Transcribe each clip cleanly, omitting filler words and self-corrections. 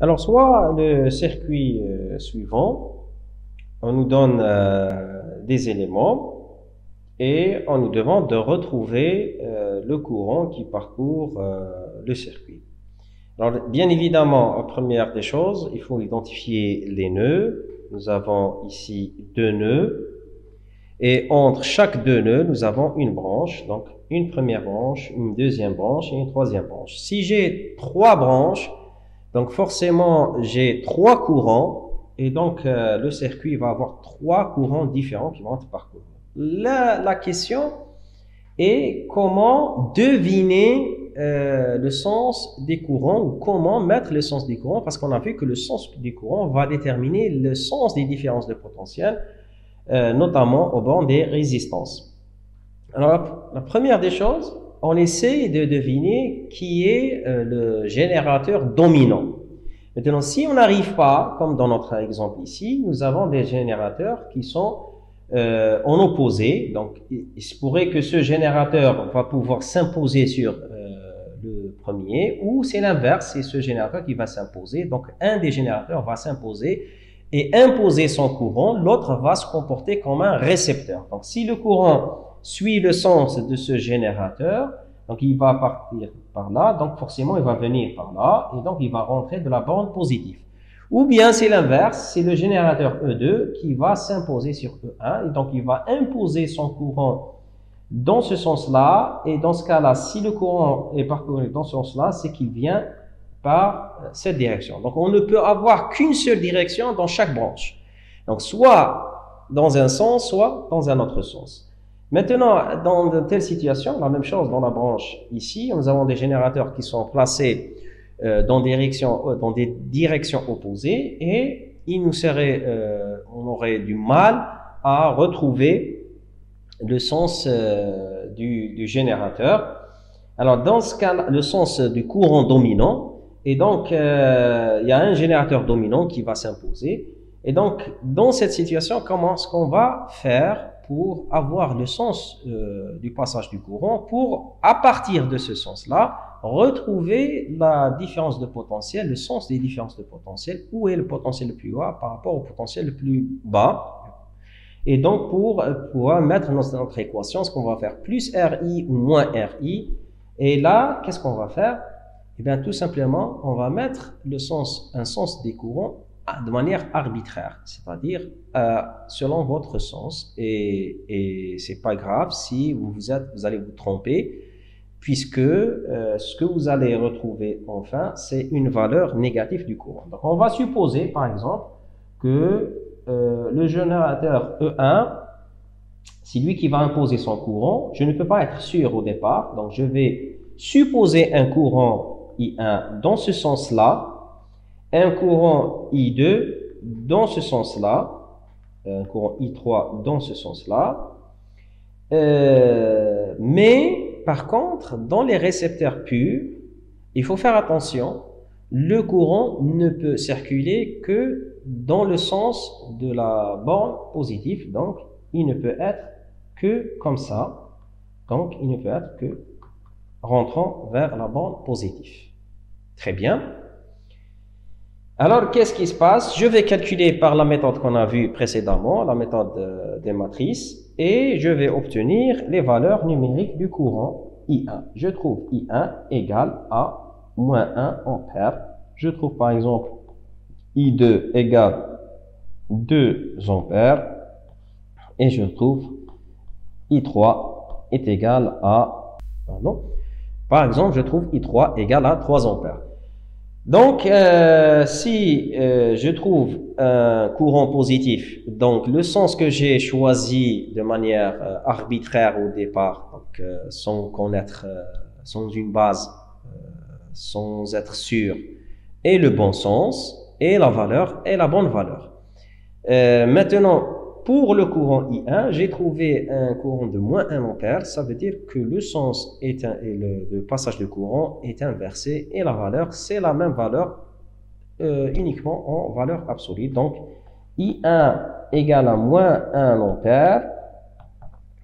Alors, soit le circuit suivant, on nous donne des éléments et on nous demande de retrouver le courant qui parcourt le circuit. Alors, bien évidemment, la première des choses, il faut identifier les nœuds. Nous avons ici deux nœuds et entre chaque deux nœuds, nous avons une branche. Donc, une première branche, une deuxième branche et une troisième branche. Si j'ai trois branches, donc forcément, j'ai trois courants et donc le circuit va avoir trois courants différents qui vont être parcourus. La question est comment deviner le sens des courants ou comment mettre le sens des courants, parce qu'on a vu que le sens des courants va déterminer le sens des différences de potentiel, notamment au bord des résistances. Alors, la première des choses, on essaie de deviner qui est le générateur dominant. Maintenant, si on n'arrive pas, comme dans notre exemple ici, nous avons des générateurs qui sont en opposé. Donc, il se pourrait que ce générateur va pouvoir s'imposer sur le premier, ou c'est l'inverse, c'est ce générateur qui va s'imposer. Donc, un des générateurs va s'imposer et imposer son courant, l'autre va se comporter comme un récepteur. Donc, si le courant suit le sens de ce générateur, donc il va partir par là, donc forcément il va venir par là, et donc il va rentrer de la bande positive. Ou bien c'est l'inverse, c'est le générateur E2 qui va s'imposer sur E1, et donc il va imposer son courant dans ce sens-là, et dans ce cas-là, si le courant est parcouru dans ce sens-là, c'est qu'il vient par cette direction. Donc on ne peut avoir qu'une seule direction dans chaque branche. Donc soit dans un sens, soit dans un autre sens. Maintenant, dans de telles situations, la même chose dans la branche ici, nous avons des générateurs qui sont placés dans des directions opposées et on aurait du mal à retrouver le sens du générateur. Alors, dans ce cas, le sens du courant dominant, et donc il y a un générateur dominant qui va s'imposer. Et donc, dans cette situation, comment est-ce qu'on va faire pour avoir le sens du passage du courant, pour, à partir de ce sens-là, retrouver la différence de potentiel, le sens des différences de potentiel, où est le potentiel le plus bas par rapport au potentiel le plus bas. Et donc, pour pouvoir mettre dans notre équation, ce qu'on va faire, plus RI ou moins RI. Et là, qu'est-ce qu'on va faire? Eh bien, tout simplement, on va mettre un sens des courants de manière arbitraire, c'est-à-dire selon votre sens, et c'est pas grave si vous allez vous tromper, puisque ce que vous allez retrouver enfin, c'est une valeur négative du courant. Donc on va supposer par exemple que le générateur E1, c'est lui qui va imposer son courant. Je ne peux pas être sûr au départ, donc je vais supposer un courant I1 dans ce sens-là, un courant I2 dans ce sens-là, un courant I3 dans ce sens-là. Mais par contre, dans les récepteurs purs, il faut faire attention, le courant ne peut circuler que dans le sens de la borne positive, donc il ne peut être que comme ça, donc il ne peut être que rentrant vers la borne positive. Très bien. Alors, qu'est-ce qui se passe? Je vais calculer par la méthode qu'on a vue précédemment, la méthode des matrices, et je vais obtenir les valeurs numériques du courant I1. Je trouve I1 égale à moins 1 ampère. Je trouve par exemple I2 égale 2 ampères. Et je trouve I3 est égal à... Pardon. Par exemple, je trouve I3 égale à 3 ampères. Donc, si je trouve un courant positif, donc le sens que j'ai choisi de manière arbitraire au départ, donc sans connaître, sans une base, sans être sûr, est le bon sens, et la valeur est la bonne valeur. Maintenant, pour le courant I1, j'ai trouvé un courant de moins 1 ampère, ça veut dire que le sens le passage de courant est inversé et la valeur, c'est la même valeur uniquement en valeur absolue. Donc, I1 égale à moins 1 ampère.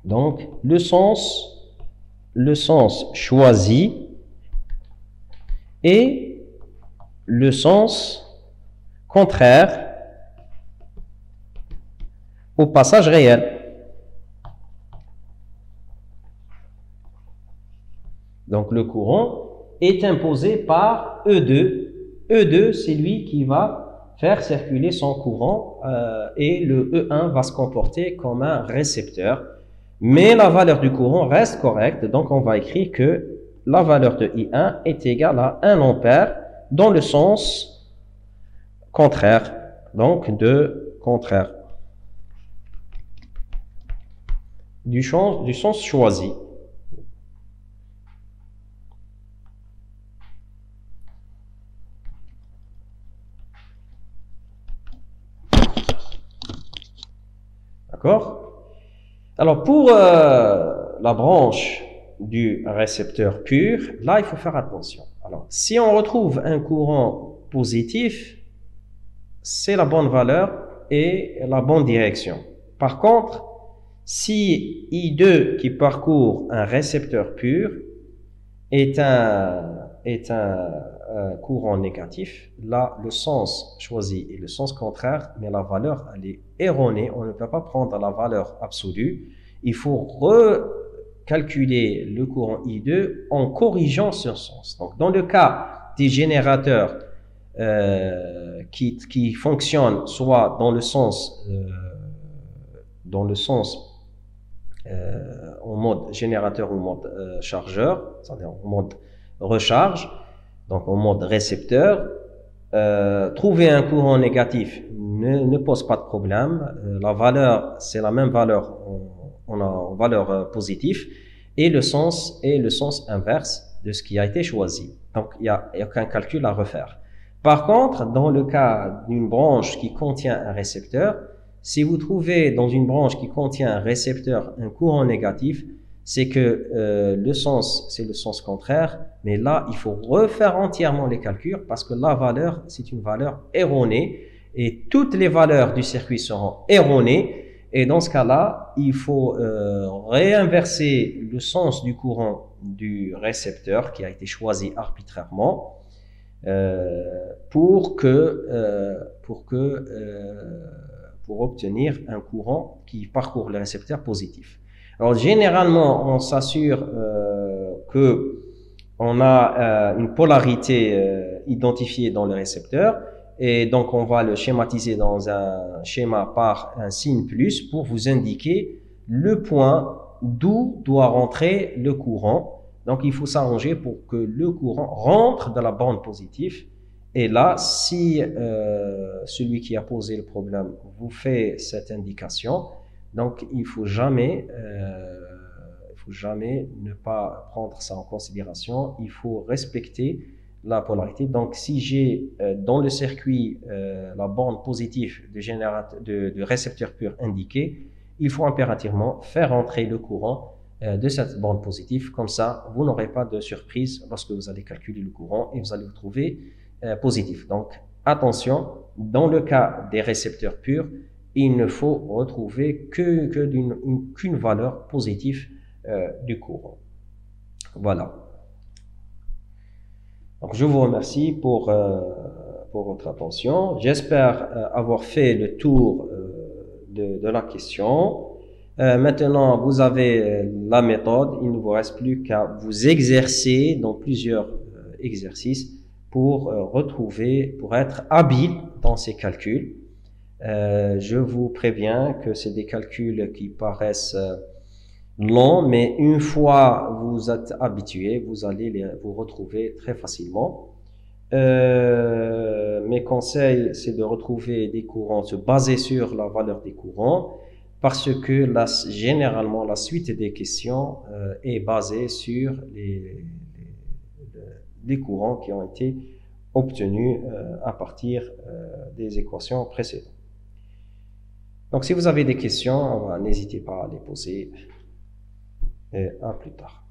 Donc, le sens choisi est le sens contraire au passage réel. Donc le courant est imposé par E2. E2, c'est lui qui va faire circuler son courant et le E1 va se comporter comme un récepteur. Mais la valeur du courant reste correcte, donc on va écrire que la valeur de I1 est égale à 1 ampère dans le sens contraire, donc de contraire, du sens choisi. D'accord? Alors, pour la branche du récepteur pur, là, il faut faire attention. Alors, si on retrouve un courant positif, c'est la bonne valeur et la bonne direction. Par contre, si I2 qui parcourt un récepteur pur est un courant négatif, là, le sens choisi est le sens contraire, mais la valeur, elle est erronée. On ne peut pas prendre la valeur absolue. Il faut recalculer le courant I2 en corrigeant ce sens. Donc, dans le cas des générateurs qui fonctionnent soit dans le sens en mode générateur ou mode chargeur, c'est-à-dire en mode recharge, donc en mode récepteur, trouver un courant négatif ne pose pas de problème. La valeur, c'est la même valeur en valeur positive, et le sens est le sens inverse de ce qui a été choisi. Donc, il n'y a aucun calcul à refaire. Par contre, dans le cas d'une branche qui contient un récepteur, si vous trouvez dans une branche qui contient un récepteur un courant négatif, c'est que le sens, c'est le sens contraire, mais là, il faut refaire entièrement les calculs parce que la valeur, c'est une valeur erronée et toutes les valeurs du circuit seront erronées. Et dans ce cas-là, il faut réinverser le sens du courant du récepteur qui a été choisi arbitrairement pour obtenir un courant qui parcourt le récepteur positif. Alors généralement, on s'assure que on a une polarité identifiée dans le récepteur, et donc on va le schématiser dans un schéma par un signe plus pour vous indiquer le point d'où doit rentrer le courant. Donc il faut s'arranger pour que le courant rentre dans la bande positive. Et là, si celui qui a posé le problème vous fait cette indication, donc il faut jamais ne pas prendre ça en considération. Il faut respecter la polarité. Donc, si j'ai dans le circuit la bande positive de récepteur pur indiquée, il faut impérativement faire entrer le courant de cette bande positive. Comme ça, vous n'aurez pas de surprise lorsque vous allez calculer le courant et vous allez vous trouver positif. Donc, attention, dans le cas des récepteurs purs, il ne faut retrouver qu'une valeur positive du courant. Voilà. Donc, je vous remercie pour votre attention. J'espère avoir fait le tour de la question. Maintenant, vous avez la méthode. Il ne vous reste plus qu'à vous exercer dans plusieurs exercices pour être habile dans ces calculs. Je vous préviens que c'est des calculs qui paraissent longs, mais une fois vous êtes habitué, vous allez vous retrouver très facilement. Mes conseils, c'est de retrouver des courants, se baser sur la valeur des courants, parce que généralement la suite des questions est basée sur les courants qui ont été obtenus à partir des équations précédentes. Donc si vous avez des questions, n'hésitez pas à les poser, et à plus tard.